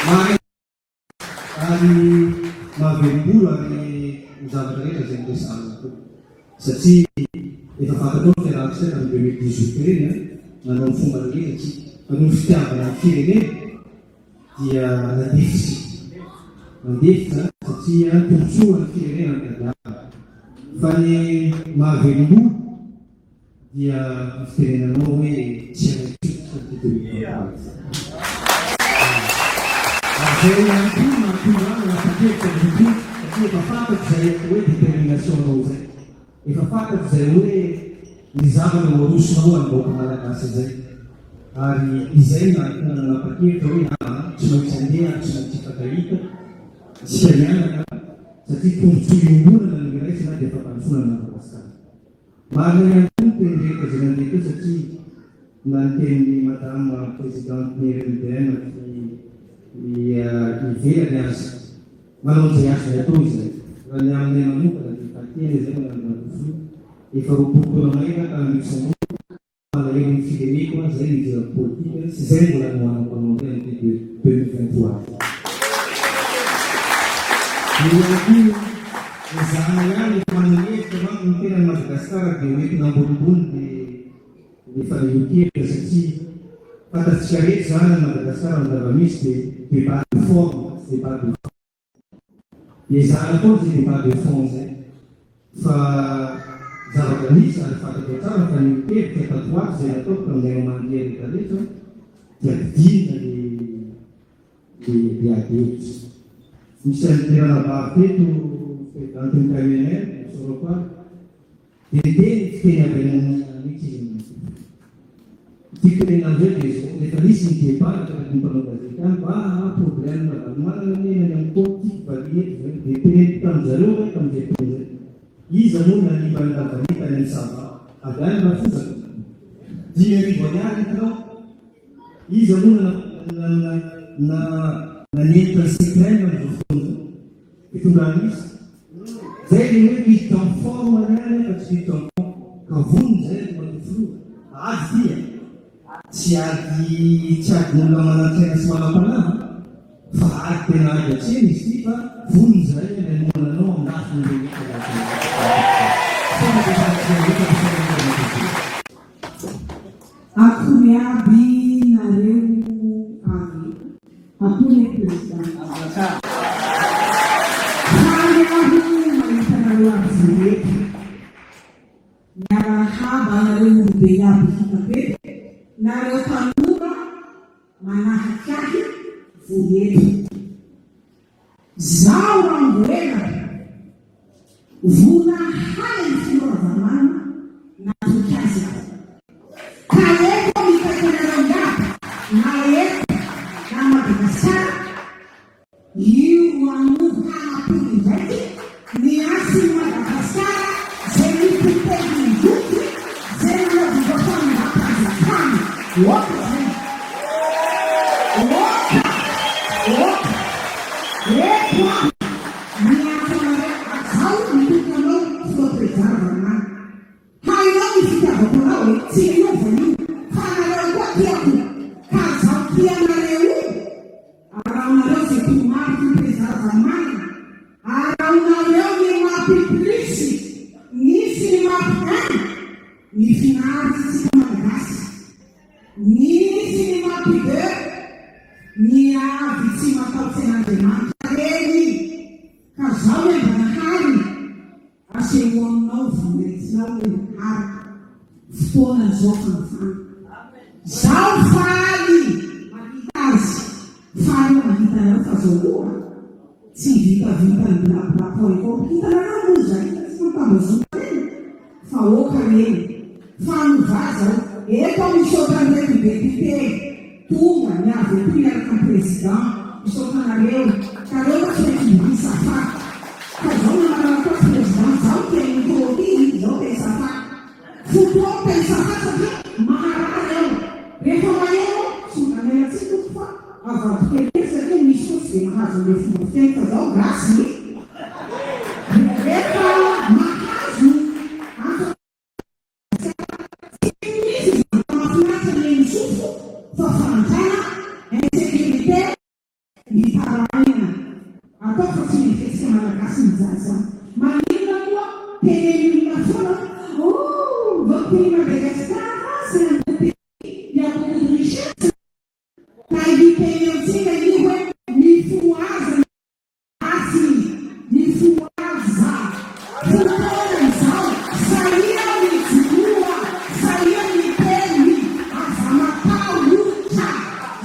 Ary mahavelom-bolo ary ny zavatra rehetra izay miresahana satria efa fantatao ny fiaraha-misaina amin'ny 2018 reny nanao ny fomba rehetra tsika fa noho ny fitiavana ny firenena dia nandefitra satria tontsoa ny firenena ny gadara fa ny mahavelom-bolo dia fitenenanao hoe tsy anatsotra zay mahatonga nafatevitra satria efa fantatro zay hoe déterminationnao zay efa fantatro zay hoe ny zavana arosonao amboaka malagasy zay ary izay nanapa-kevitra hoe tsy maintsy andeha tsy maintsy fakahita tsy anianaka satria tombotsoa iombonana ny raisy na dia fampandroana na Madagasikara. Marina ihany koa nytenyreka zay nandeha teo satria nanteniny madame présidente Nirindena ivelany azy manao zay azy atao izay raha ny amin'ny manokana dia fateny zay mananafo efa roapolo maina amitsano malahery ny fireneko zay ny idirany politika sy zay mbola nohanampanao zay ny 2023. Zahana ihany efa mananevitra manko ny tena Madagasikara dia hoentina ambonimbony dia efa nahiokevitra satria fantatsika rehetra zany Madagasikara ny zava-misy dia débat de forme, débat de fond. Dia zahana koa zay débat de fond zay fa zavatra misy ary fantatro tsara fa ny hevitra tatoato zay nataoko amin'izay mandeha rehetra rehetra dia pidina dia adevitra. Misy an'terana vavy teto antony KMNL sorokoa dia teny fiteny avy anitsy fitenenandreo dia zao rehefa nisy ny débat ny mpanao gazety any problème manana menany amin'ny politique variety zay dia tenety tamin'izareo hoe tamin'izay teny iza moa nanivany lavanita ny sava avy any mafozaka 10,000 ariary hitanao iza moa nanentina ny secrène amin'izao fotoana fitondrana izy zay le hoe misy en forme anyany fa tsy misy en forme kavony zay matoforoa azy dia tsy ady olona manantsaina sy manam-panahy fa ady tena ady atsena izy ty fa vony zay namonanao amnafiny rehetra akory aby nareo avy atony presidenta hany aho mahitanareo aby zirety miarahaba nareo olobe aby hitabe nareo tanora manahaky ahy voreto zaho ramboela vola hay ny finoravamana natoky azy aho ka eto mitakanareo ngaba na eto na Madagasikara io anovo hanapony ndraiky ny asy Madagasikara zay nipotedy ny doky zay nanaovovafany mapazakany oka zay oka reto miafanare azao mitokanao filoprezaravana hainao ny fitiavakonao hoe tsy miovanio fa nareo koa tiako ka zao tianareo araonareo zay tomariky prezaravamana araonareo ny mapiplisy nisy ny mampikany ny finaritsy tsika malagasy nisy ny mampide ny avy tsy mataotsen'Andriamanitra reny ka zao embanahary asehoaminao vonetinao hoe haraka fotoana zao fanafana zao faly mahita azy faly mahitanareo fa zao loha tsy vitavita ny bilapilapao iko hitanareo moa zay tsy mampamazona reny fa oka reny fanovaza eto misotandraiky deputé tonga miavy eto miaraka ny président misotanareo kareo tsy maintsy misafa fa zao nanaraka président zao tiany protiny zao te safa fotoa te safa satria maharareo rehefa maeno songanelatsika fa avadikely satria misy fotsy dia mahazo le fomba fiteny fa zao grasy rehefa mahazo mafinaritra ny misofo fa fanantana insécurité Vitarana, atao fa tsy mifetsika malagasy ny zaza. Maninona koa tenenina foana, voateny Madagasikara sy nandeha iakoly richesse. Ka hiteny amintsika io hoe ny foaza asy, ny foaza. Fotoana izao, saia ny joroa, saia ny teny, aza matahotra,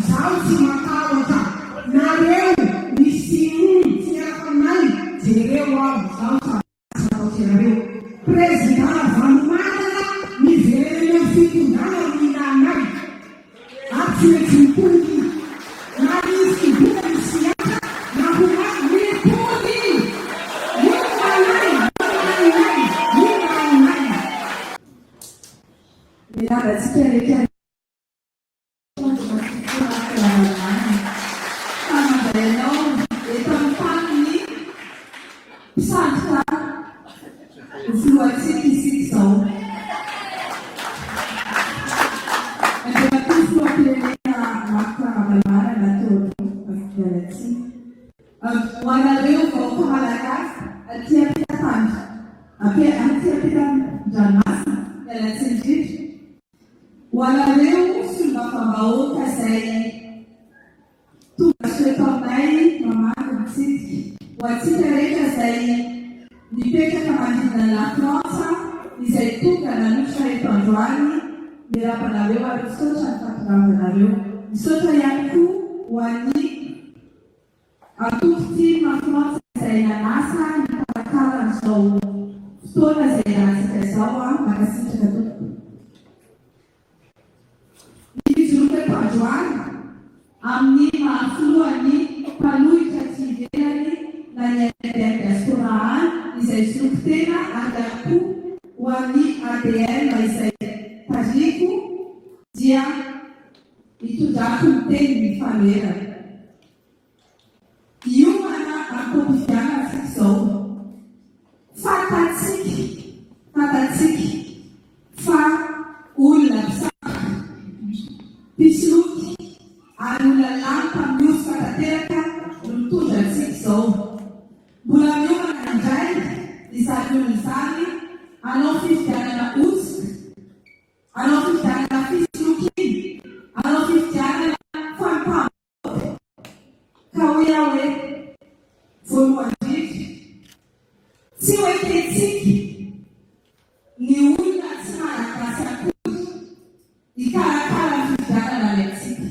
izao tsy matahotra. Nareo misy tsy afanay, jereo ao, izao tsarareo. President Vanumanana miverena fitondrana minanay. Aty metsy na misy boka misy aka, na homay mipony. Mesdames et Walaleu sulmafambaoka zay tombasetoaminay mamaky mitsitiky ho atsika rehetra zay nipetraka manodidina la Frantsa izay tonga nanotra eto androany mirapanareo ary misaotra ny fampiranganareo. Misaotra ihany koa ho an'ny atoko-ty ma-Frantsa izay nanasa nikarakara an'izao fotoana izay rahantsika izao makasitraka tompoko. Amin'ny mahafoloany mpanohitra tsy ivelany na ny diaspora izay solokitena andako ho an'ny ADN izay tariko dia hitondrako ny teny mifanerana. Io mana ampofiana izao fatatsiky fa olona pisloky ary olona lampa miosika tanteraka no mitondra antsika izao. Mbola miomana indray izany olona izany anao fifidianana otsika, anao fifidianana pisloky, anao fifidianana fampamboaka. Ka hoe aho hoe voalohany indrindra tsy hoe kentsiky ny olona tsy malagasy akory ikarakara ny fifidianana ny antsika.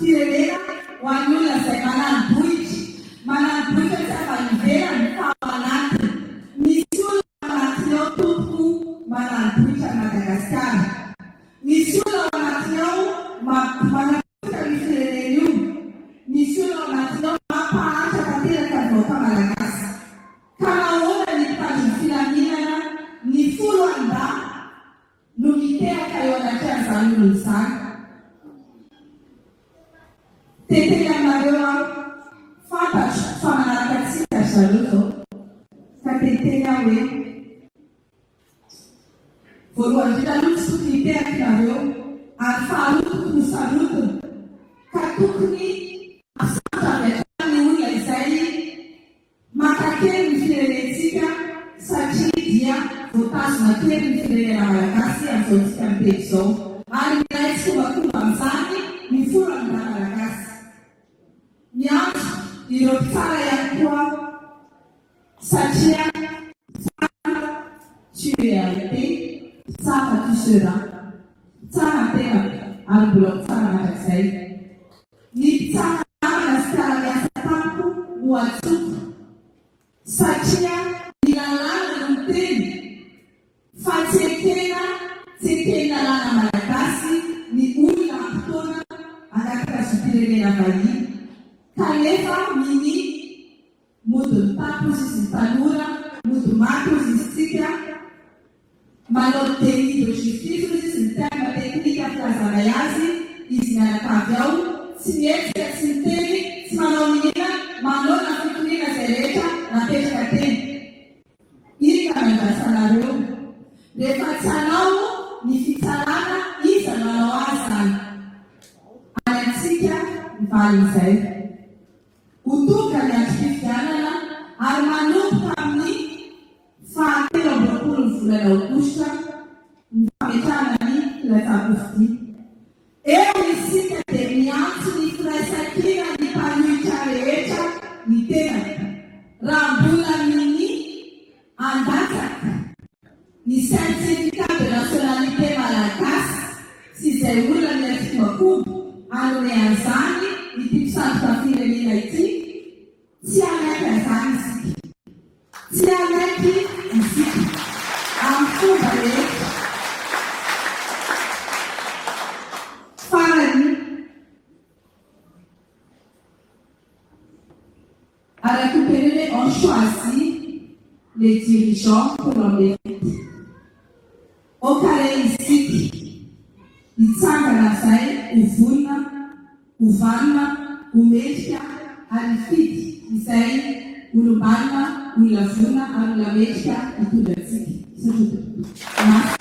firenena ho an'ny olona izay manambohitra tsy avy ivelany fa ao anatiny. Misy olona ao anatiny ao tompoko manambohitra Madagasikara. Misy olona ao anatiny ao manambohitra ny firenena io. Misy olona ao anatiny ao mampahatra tanteraka ny vahoaka malagasy. Ka nahoana ny mpitandron'ny filaminana ny folo anda no miteraka eo anatran'izany olona izany. Teteny aminareo aho fantatro fa manaraka antsika zareo zao ka teteny aho hoe voalohany indrindra aloha tsy tokony hiteraka nareo ary faharoa tokony ho sarotiny ka tokony asantra ny olona izay makakely ny firenentsika satria dia voatazona kely ny firenena malagasy amin'izao tsika mipety izao ary milay tsy fombakomba amin'izany ny folo amin'ny malagasy. Miantso ireo tsara ihany koa satria tsara tu es arrêté, tsara tu seras. Tsara tena ary mbola tsara mandrakizay. Ny tsara namana sy tsara-miasa tamiko ho atsoko satria ny lalàna no miteny fa tsy ekena lalàna malagasy ny olona am-potoana anankirazo-pirenena vahiny. Kanefa mini mody tapo izy sy tanora, mody maty izy isika, manao déni de justice izy sy ny terme teknika filazana azy, izy mianakavy ao, tsy mietsika tsy miteny, tsy manao minina, manao na fitoniana izay rehetra napetraka teny. Iny ka mandrasanareo. Rehefa tsy hanao ny fitsarana, iza manao azy zany. Any antsika mivalin'izay. Utuka ny antom-pifidianana ary manomboka amin'ny fahatelo amby roapolo ny volana aogositra ny fametrahana ny filaitsaam-pofidi. Eo isika dia miantso ny firaisan-kina ny mpanohitra rehetra ny tenaka. Raha mbola ny andatsaka ny certificat de nationalité malagasy sy izay olona ny fombakombo anome an'izany ity mpisandoka firenena ity, tsy anaiky an'izany isika. Tsy anaiky isika amin'ny fomba rehetra. Farany araky penene on choisit les dirigeants pour leur mérite. Au carré isika hitsangana izay ho vonina uvanna, umetrika, ary fidy izay olombanina, olona vona, ary olona metrika hitondra antsika.